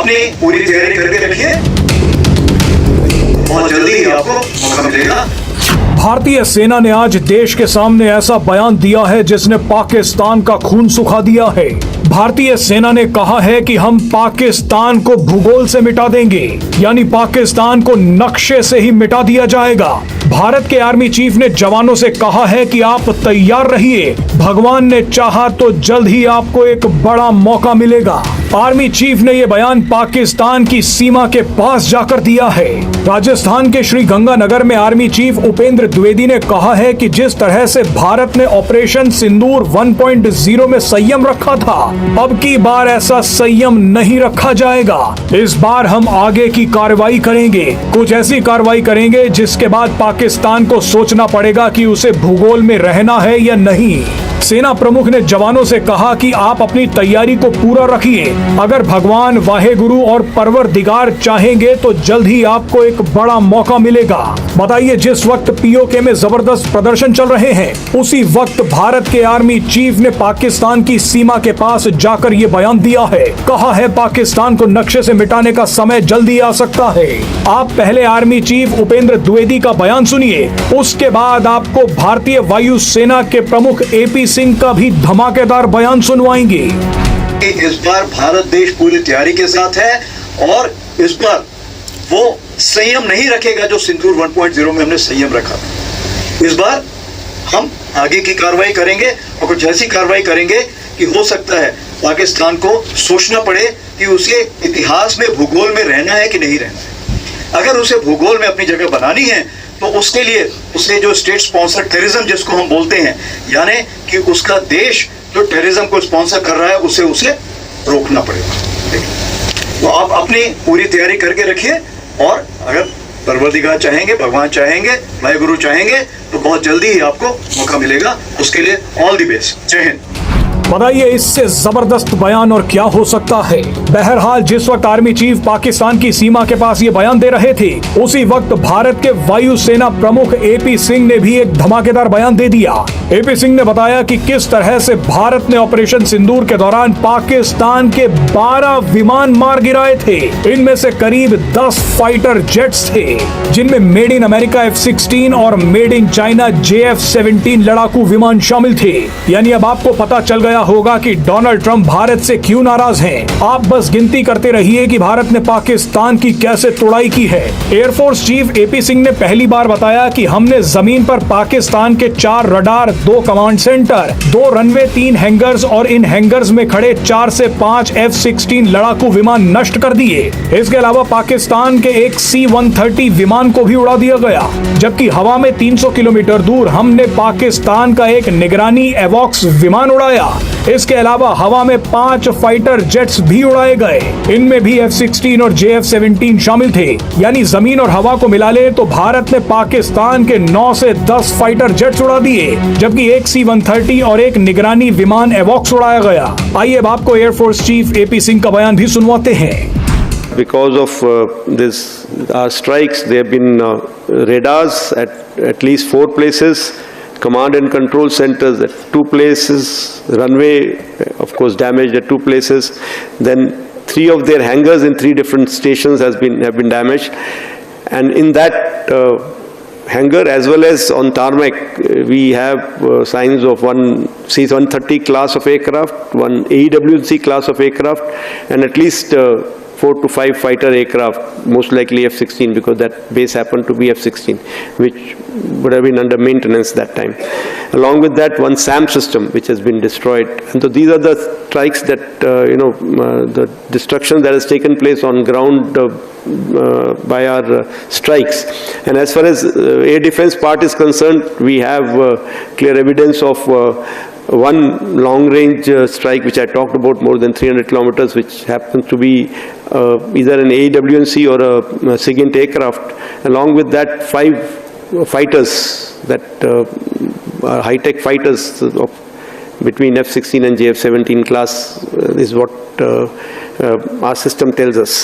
अपनी पूरी तैयारी करके रखिए, बहुत जल्दी आपको मौका मिलेगा। भारतीय सेना ने आज देश के सामने ऐसा बयान दिया है जिसने पाकिस्तान का खून सुखा दिया है। भारतीय सेना ने कहा है कि हम पाकिस्तान को भूगोल से मिटा देंगे, यानी पाकिस्तान को नक्शे से ही मिटा दिया जाएगा। भारत के आर्मी चीफ ने जवानों से कहा है कि आप तैयार रहिए, भगवान ने चाहा तो जल्द ही आपको एक बड़ा मौका मिलेगा। आर्मी चीफ ने यह बयान पाकिस्तान की सीमा के पास जाकर दिया है। राजस्थान के श्री गंगानगर में आर्मी चीफ उपेंद्र द्विवेदी ने कहा है कि जिस तरह से भारत ने ऑपरेशन सिंदूर 1.0 में संयम रखा था, अब की बार ऐसा संयम नहीं रखा जाएगा। इस बार हम आगे की कार्रवाई करेंगे, कुछ ऐसी कार्रवाई करेंगे जिसके बाद पाकिस्तान को सोचना पड़ेगा कि उसे भूगोल में रहना है या नहीं। सेना प्रमुख ने जवानों से कहा कि आप अपनी तैयारी को पूरा रखिए, अगर भगवान वाहेगुरु और परवरदिगार चाहेंगे तो जल्द ही आपको एक बड़ा मौका मिलेगा। बताइए, जिस वक्त पीओके में जबरदस्त प्रदर्शन चल रहे हैं, उसी वक्त भारत के आर्मी चीफ ने पाकिस्तान की सीमा के पास जाकर ये बयान दिया है। कहा है पाकिस्तान को नक्शे से मिटाने का समय जल्दी आ सकता है। आप पहले आर्मी चीफ उपेंद्र द्विवेदी का बयान सुनिए, उसके बाद आपको भारतीय वायु सेना के प्रमुख AP सिंह का भी धमाकेदार बयान सुनवाएंगे। इस बार भारत देश पूरी तैयारी के साथ है और इस बार वो संयम नहीं रखेगा जो सिंदूर 1.0 में हमने संयम रखा। इस बार हम आगे की कार्रवाई करेंगे और कुछ ऐसी कार्रवाई करेंगे कि हो सकता है पाकिस्तान को सोचना पड़े कि उसे इतिहास में भूगोल में रहना है कि नहीं रहना है। अगर उसे भूगोल में अपनी जगह बनानी है तो उसके लिए उसे जो स्टेट स्पॉन्सर टेररिज्म जिसको हम बोलते हैं, यानी कि उसका देश जो टेररिज्म को स्पॉन्सर कर रहा है उसे रोकना पड़ेगा। तो आप अपनी पूरी तैयारी करके रखिए और अगर परवरदिगार चाहेंगे, भगवान चाहेंगे, वाहेगुरु चाहेंगे तो बहुत जल्दी ही आपको मौका मिलेगा। उसके लिए ऑल द बेस्ट। जय हिंद। बताइए, इससे जबरदस्त बयान और क्या हो सकता है। बहरहाल, जिस वक्त आर्मी चीफ पाकिस्तान की सीमा के पास ये बयान दे रहे थे, उसी वक्त भारत के वायु सेना प्रमुख AP सिंह ने भी एक धमाकेदार बयान दे दिया। AP सिंह ने बताया कि किस तरह से भारत ने ऑपरेशन सिंदूर के दौरान पाकिस्तान के 12 विमान मार गिराए थे। इनमें से करीब 10 फाइटर जेट्स थे, जिनमें मेड इन अमेरिका F-16 और मेड इन चाइना JF-17 लड़ाकू विमान शामिल थे। यानी अब आपको पता चल गया होगा कि डोनाल्ड ट्रंप भारत से क्यों नाराज हैं। आप बस गिनती करते रहिए कि भारत ने पाकिस्तान की कैसे तोड़ाई की है। एयरफोर्स चीफ AP सिंह ने पहली बार बताया कि हमने जमीन पर पाकिस्तान के 4 radar, 2 command centre, 2 runway, 3 hangers और इन हैंगर्स में खड़े 4 से 5 F-16 लड़ाकू विमान नष्ट कर दिए। इसके अलावा पाकिस्तान के एक C-130 विमान को भी उड़ा दिया गया, जबकि हवा में 300 किलोमीटर दूर हमने पाकिस्तान का एक निगरानी एवॉक्स विमान उड़ाया। इसके अलावा हवा में 5 फाइटर जेट्स भी उड़ाए गए, इनमें भी F-16 और JF-17 शामिल थे। यानी जमीन और हवा को मिला ले तो भारत ने पाकिस्तान के 9 से 10 फाइटर जेट्स उड़ा दिए, जबकि एक C-130 और एक निगरानी विमान एवॉक्स उड़ाया गया। आइए अब आपको एयरफोर्स चीफ AP सिंह का बयान भी सुनवाते हैं। Because of this strikes, there have been radars at least 4 places, command and control centers at 2 places, runway of course damaged at 2 places, then 3 of their hangars in 3 different stations have been damaged, and in that hangar as well as on tarmac we have signs of one C-130 class of aircraft, one AEW&C class of aircraft, and at least 4 to 5 fighter aircraft, most likely F-16, because that base happened to be F-16, which would have been under maintenance that time. Along with that, one SAM system which has been destroyed. And so these are the strikes that the destruction that has taken place on ground by our strikes. And as far as air defense part is concerned, we have clear evidence of one long-range strike which I talked about, more than 300 kilometers, which happens to be either an AEW&C or a SIGINT aircraft. Along with that, 5 fighters that are high-tech fighters of between F-16 and JF-17 class is what our system tells us.